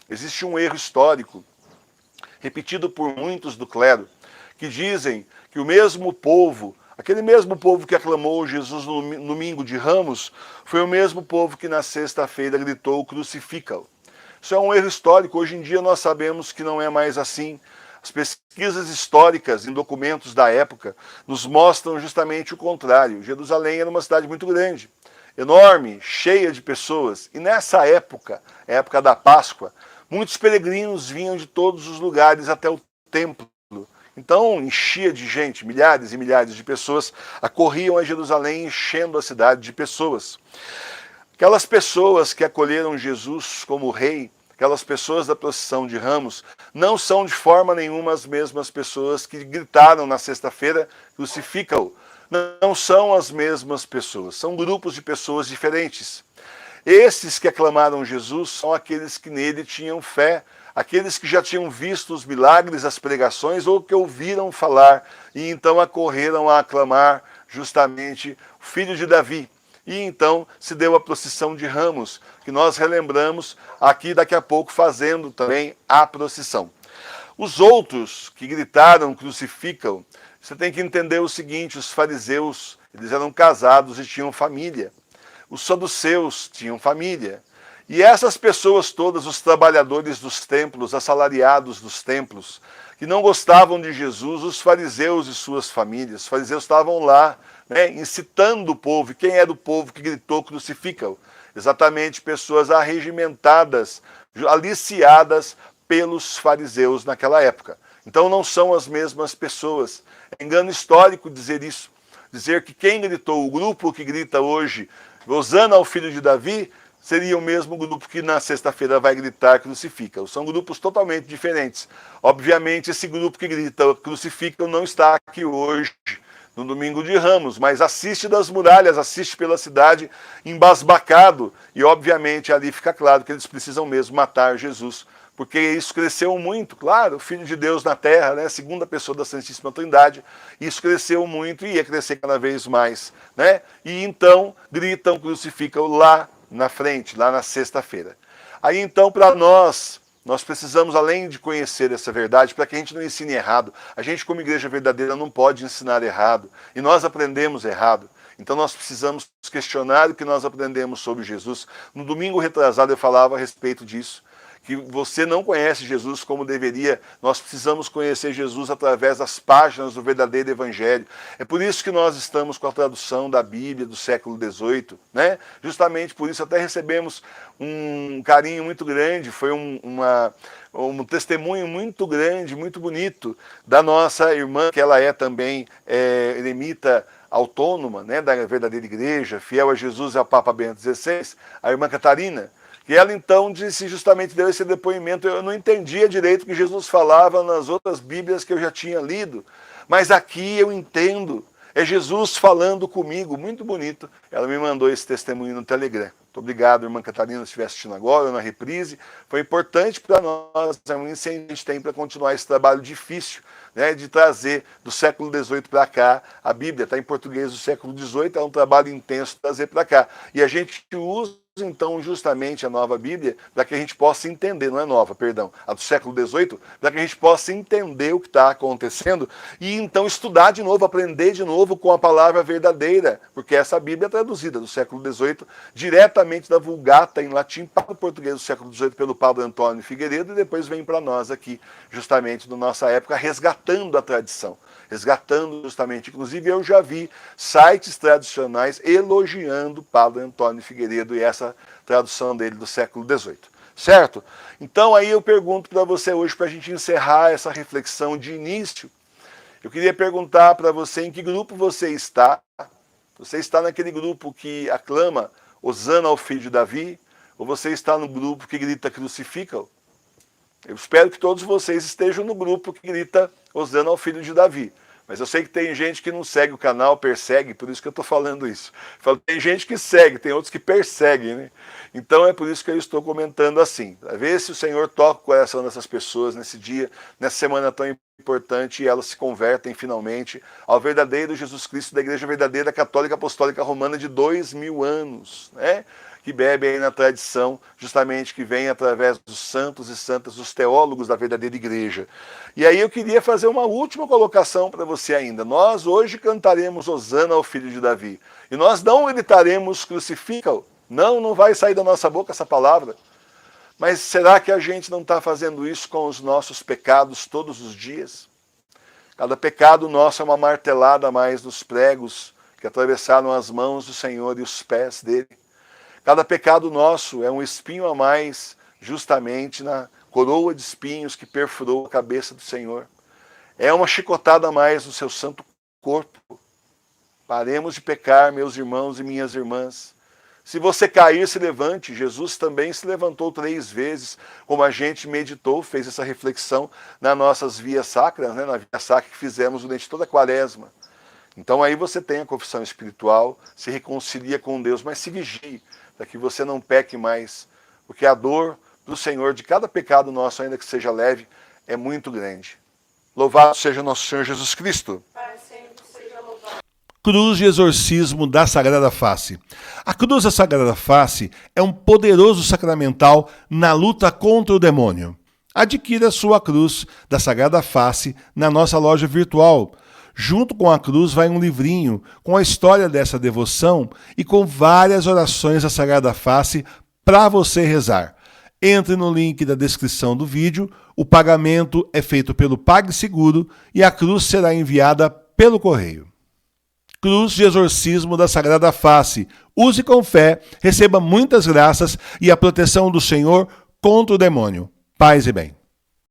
Existe um erro histórico, repetido por muitos do clero, que dizem que o mesmo povo, aquele mesmo povo que aclamou Jesus no domingo de Ramos, foi o mesmo povo que na sexta-feira gritou crucifica-o. Isso é um erro histórico. Hoje em dia nós sabemos que não é mais assim. As pesquisas históricas em documentos da época nos mostram justamente o contrário. Jerusalém era uma cidade muito grande, enorme, cheia de pessoas. E nessa época, época da Páscoa, muitos peregrinos vinham de todos os lugares até o templo. Então enchia de gente, milhares e milhares de pessoas acorriam a Jerusalém, enchendo a cidade de pessoas. Aquelas pessoas que acolheram Jesus como rei, aquelas pessoas da procissão de Ramos, não são de forma nenhuma as mesmas pessoas que gritaram na sexta-feira, crucifica-o. Não são as mesmas pessoas, são grupos de pessoas diferentes. Esses que aclamaram Jesus são aqueles que nele tinham fé, aqueles que já tinham visto os milagres, as pregações, ou que ouviram falar, e então acorreram a aclamar justamente o filho de Davi. E então se deu a procissão de Ramos, que nós relembramos aqui daqui a pouco fazendo também a procissão. Os outros que gritaram crucificam, você tem que entender o seguinte: os fariseus, eles eram casados e tinham família. Os saduceus tinham família. E essas pessoas todas, os trabalhadores dos templos, assalariados dos templos, que não gostavam de Jesus, os fariseus e suas famílias, os fariseus estavam lá, incitando o povo. E quem era o povo que gritou crucifica-o? Exatamente pessoas arregimentadas, aliciadas pelos fariseus naquela época. Então não são as mesmas pessoas. É engano histórico dizer isso. Dizer que quem gritou, o grupo que grita hoje, Hosana ao filho de Davi, seria o mesmo grupo que na sexta-feira vai gritar crucifica-o. São grupos totalmente diferentes. Obviamente esse grupo que grita crucifica-o não está aqui hoje, no domingo de Ramos, mas assiste das muralhas, assiste pela cidade embasbacado, e obviamente ali fica claro que eles precisam mesmo matar Jesus, porque isso cresceu muito, claro, o Filho de Deus na terra, a segunda pessoa da Santíssima Trindade, isso cresceu muito e ia crescer cada vez mais, E então gritam, crucificam lá na frente, lá na sexta-feira. Aí então para nós precisamos, além de conhecer essa verdade, para que a gente não ensine errado. A gente, como igreja verdadeira, não pode ensinar errado. E nós aprendemos errado. Então nós precisamos questionar o que nós aprendemos sobre Jesus. No domingo retrasado eu falava a respeito disso, que você não conhece Jesus como deveria. Nós precisamos conhecer Jesus através das páginas do verdadeiro Evangelho. É por isso que nós estamos com a tradução da Bíblia do século XVIII, Justamente por isso até recebemos um carinho muito grande, foi um testemunho muito grande, muito bonito, da nossa irmã, que ela é também eremita autônoma, da verdadeira igreja, fiel a Jesus e ao Papa Bento XVI, a irmã Catarina. E ela então disse, justamente deu esse depoimento: eu não entendia direito o que Jesus falava nas outras Bíblias que eu já tinha lido, mas aqui eu entendo, é Jesus falando comigo, muito bonito. Ela me mandou esse testemunho no Telegram. Muito obrigado, irmã Catarina, se estiver assistindo agora, ou na reprise. Foi importante para nós, é um incêndio que a gente tem para continuar esse trabalho difícil, de trazer do século XVIII para cá. A Bíblia está em português do século XVIII, é um trabalho intenso trazer para cá. E a gente usa então justamente a nova Bíblia para que a gente possa entender, não é nova, perdão, a do século XVIII, para que a gente possa entender o que está acontecendo e então estudar de novo, aprender de novo com a palavra verdadeira, porque essa Bíblia é traduzida do século XVIII diretamente da Vulgata em latim para o português do século XVIII pelo Padre Antônio Figueiredo, e depois vem para nós aqui, justamente na nossa época, resgatando a tradição. Resgatando justamente, inclusive eu já vi sites tradicionais elogiando o Padre Antônio Figueiredo e essa tradução dele do século XVIII. Certo? Então aí eu pergunto para você hoje, para a gente encerrar essa reflexão de início, eu queria perguntar para você em que grupo você está. Você está naquele grupo que aclama Hosana ao filho de Davi? Ou você está no grupo que grita crucifica-o? Eu espero que todos vocês estejam no grupo que grita Hosana ao filho de Davi. Mas eu sei que tem gente que não segue o canal, persegue, por isso que eu estou falando isso. Tem gente que segue, tem outros que perseguem, Então é por isso que eu estou comentando assim. Para ver se o Senhor toca o coração dessas pessoas nesse dia, nessa semana tão importante, e elas se convertem finalmente ao verdadeiro Jesus Cristo da Igreja Verdadeira Católica Apostólica Romana de 2000 anos, que bebe aí na tradição, justamente que vem através dos santos e santas, dos teólogos da verdadeira igreja. E aí eu queria fazer uma última colocação para você ainda. Nós hoje cantaremos Hosana ao Filho de Davi. E nós não gritaremos crucifica-o. Não vai sair da nossa boca essa palavra. Mas será que a gente não está fazendo isso com os nossos pecados todos os dias? Cada pecado nosso é uma martelada a mais nos pregos que atravessaram as mãos do Senhor e os pés dele. Cada pecado nosso é um espinho a mais, justamente na coroa de espinhos que perfurou a cabeça do Senhor. É uma chicotada a mais no seu santo corpo. Paremos de pecar, meus irmãos e minhas irmãs. Se você cair, se levante. Jesus também se levantou 3 vezes, como a gente meditou, fez essa reflexão nas nossas vias sacras, né? Na via sacra que fizemos durante toda a quaresma. Então aí você tem a confissão espiritual, se reconcilia com Deus, mas se vigie, para que você não peque mais, porque a dor do Senhor de cada pecado nosso, ainda que seja leve, é muito grande. Louvado seja nosso Senhor Jesus Cristo. Cruz de exorcismo da Sagrada Face. A cruz da Sagrada Face é um poderoso sacramental na luta contra o demônio. Adquira sua cruz da Sagrada Face na nossa loja virtual. Junto com a cruz vai um livrinho com a história dessa devoção e com várias orações da Sagrada Face para você rezar. Entre no link da descrição do vídeo, o pagamento é feito pelo PagSeguro e a cruz será enviada pelo correio. Cruz de exorcismo da Sagrada Face. Use com fé, receba muitas graças e a proteção do Senhor contra o demônio. Paz e bem.